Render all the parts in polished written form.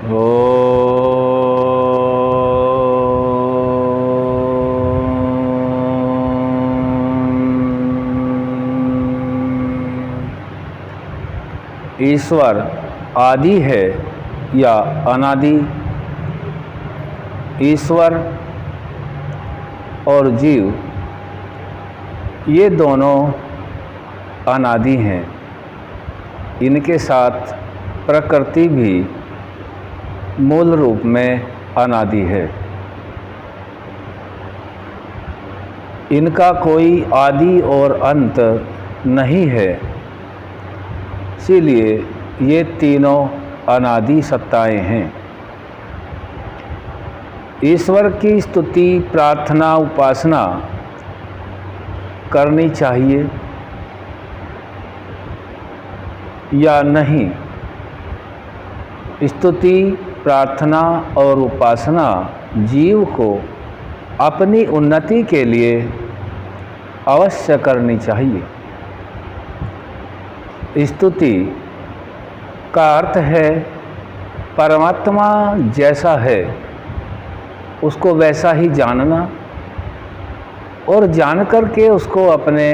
ओ ईश्वर आदि है या अनादि? ईश्वर और जीव ये दोनों अनादि हैं। इनके साथ प्रकृति भी मूल रूप में अनादि है। इनका कोई आदि और अंत नहीं है। इसीलिए ये तीनों अनादि सत्ताएं हैं। ईश्वर की स्तुति, प्रार्थना, उपासना करनी चाहिए या नहीं? स्तुति, प्रार्थना और उपासना जीव को अपनी उन्नति के लिए अवश्य करनी चाहिए। स्तुति का अर्थ है परमात्मा जैसा है उसको वैसा ही जानना और जान कर के उसको अपने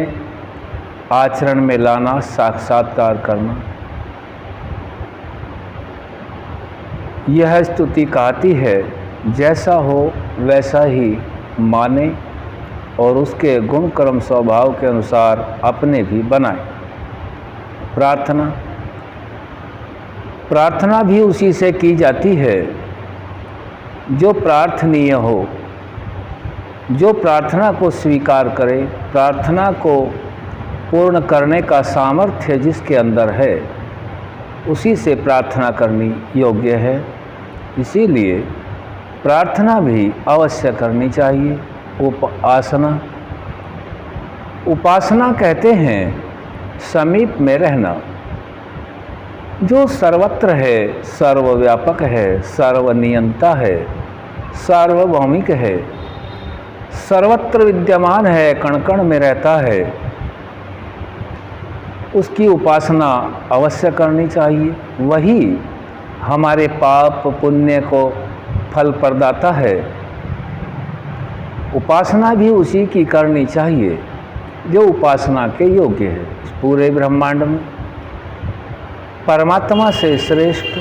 आचरण में लाना, साक्षात्कार करना। यह स्तुति कहती है जैसा हो वैसा ही माने और उसके गुण कर्म स्वभाव के अनुसार अपने भी बनाए। प्रार्थना भी उसी से की जाती है जो प्रार्थनीय हो, जो प्रार्थना को स्वीकार करे, प्रार्थना को पूर्ण करने का सामर्थ्य जिसके अंदर है उसी से प्रार्थना करनी योग्य है। इसीलिए प्रार्थना भी अवश्य करनी चाहिए। उपासना कहते हैं समीप में रहना, जो सर्वत्र है, सर्वव्यापक है, सर्वनियंता है, सार्वभौमिक है, सर्वत्र विद्यमान है, कण कण में रहता है, उसकी उपासना अवश्य करनी चाहिए। वही हमारे पाप पुण्य को फल प्रदाता है। उपासना भी उसी की करनी चाहिए जो उपासना के योग्य है। इस पूरे ब्रह्मांड में परमात्मा से श्रेष्ठ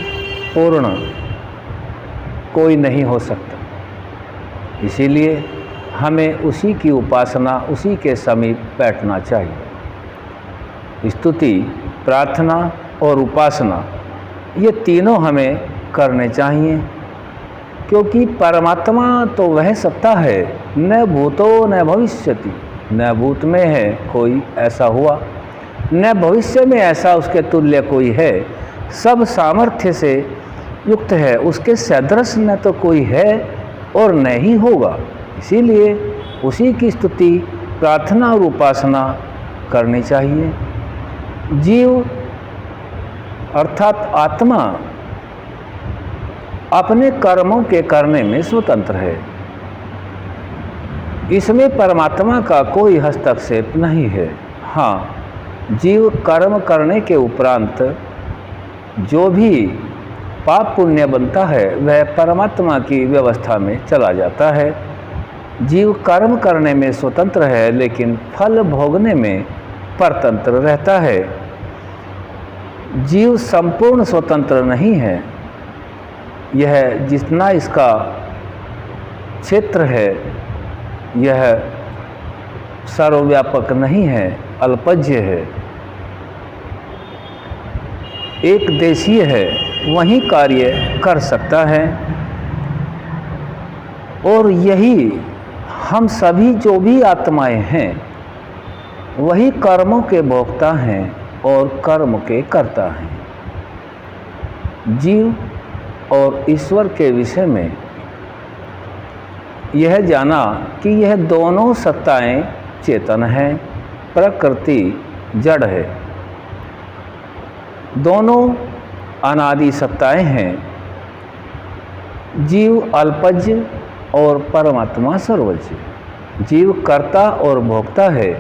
पूर्ण कोई नहीं हो सकता। इसीलिए हमें उसी की उपासना, उसी के समीप बैठना चाहिए। स्तुति, प्रार्थना और उपासना ये तीनों हमें करने चाहिए, क्योंकि परमात्मा तो वह सत्ता है, न भूतो न भविष्यति। न भूत में है कोई ऐसा हुआ, न भविष्य में ऐसा उसके तुल्य कोई है। सब सामर्थ्य से युक्त है, उसके सदृश न तो कोई है और न ही होगा। इसीलिए उसी की स्तुति, प्रार्थना और उपासना करनी चाहिए। जीव अर्थात आत्मा अपने कर्मों के करने में स्वतंत्र है। इसमें परमात्मा का कोई हस्तक्षेप नहीं है। हाँ, जीव कर्म करने के उपरांत जो भी पाप पुण्य बनता है वह परमात्मा की व्यवस्था में चला जाता है। जीव कर्म करने में स्वतंत्र है, लेकिन फल भोगने में परतंत्र रहता है। जीव संपूर्ण स्वतंत्र नहीं है। यह जितना इसका क्षेत्र है यह सर्वव्यापक नहीं है, अल्पज्य है, एक देशीय है, वही कार्य कर सकता है। और यही हम सभी जो भी आत्माएं हैं वही कर्मों के भोक्ता हैं और कर्म के कर्ता हैं। जीव और ईश्वर के विषय में यह जाना कि यह दोनों सत्ताएं चेतन हैं, प्रकृति जड़ है। दोनों अनादि सत्ताएं हैं। जीव अल्पज्य और परमात्मा सर्वज्ञ। जीव कर्ता और भोक्ता है,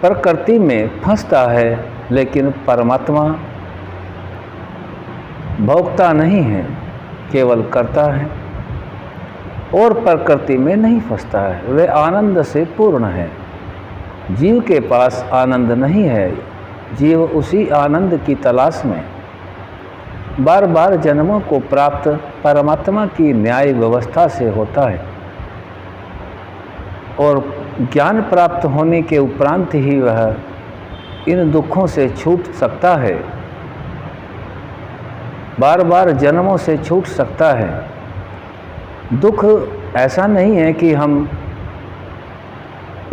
प्रकृति में फंसता है, लेकिन परमात्मा भोगता नहीं है, केवल करता है और प्रकृति में नहीं फंसता है। वह आनंद से पूर्ण है। जीव के पास आनंद नहीं है। जीव उसी आनंद की तलाश में बार बार जन्मों को प्राप्त परमात्मा की न्याय व्यवस्था से होता है और ज्ञान प्राप्त होने के उपरांत ही वह इन दुखों से छूट सकता है, बार बार जन्मों से छूट सकता है। दुख ऐसा नहीं है कि हम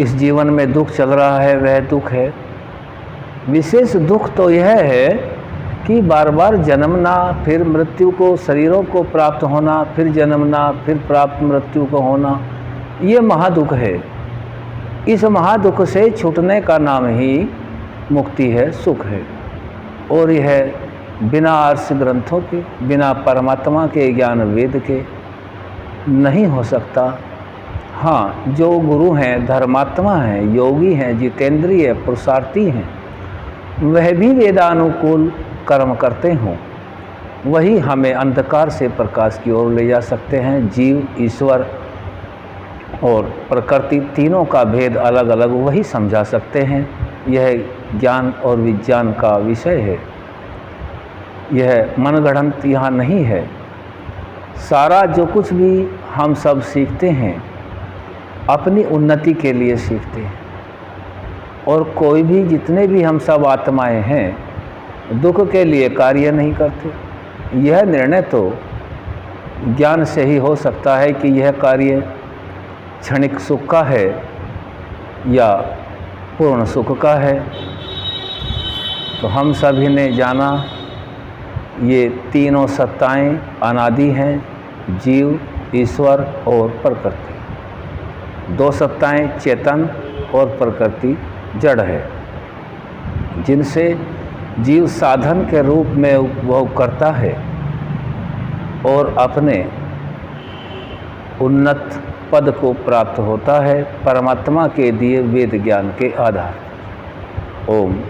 इस जीवन में दुख चल रहा है वह दुख है। विशेष दुख तो यह है कि बार बार जन्मना, फिर मृत्यु को, शरीरों को प्राप्त होना, फिर जन्मना, फिर प्राप्त मृत्यु को होना, ये महादुख है। इस महादुख से छूटने का नाम ही मुक्ति है, सुख है। और यह बिना आर्ष ग्रंथों के, बिना परमात्मा के ज्ञान वेद के नहीं हो सकता। हाँ, जो गुरु हैं, धर्मात्मा हैं, योगी हैं, जितेंद्रिय, पुरुषार्थी हैं, वह भी वेदानुकूल कर्म करते हों, वही हमें अंधकार से प्रकाश की ओर ले जा सकते हैं। जीव, ईश्वर और प्रकृति तीनों का भेद अलग अलग वही समझा सकते हैं। यह ज्ञान और विज्ञान का विषय है। यह मनगढ़ंत यहाँ नहीं है। सारा जो कुछ भी हम सब सीखते हैं अपनी उन्नति के लिए सीखते हैं। और कोई भी, जितने भी हम सब आत्माएं हैं, दुख के लिए कार्य नहीं करते। यह निर्णय तो ज्ञान से ही हो सकता है कि यह कार्य क्षणिक सुख का है या पूर्ण सुख का है। तो हम सभी ने जाना ये तीनों सत्ताएं अनादि हैं, जीव, ईश्वर और प्रकृति। दो सत्ताएं चेतन और प्रकृति जड़ है, जिनसे जीव साधन के रूप में उपभोग करता है और अपने उन्नत पद को प्राप्त होता है परमात्मा के दिए वेद ज्ञान के आधार। ओम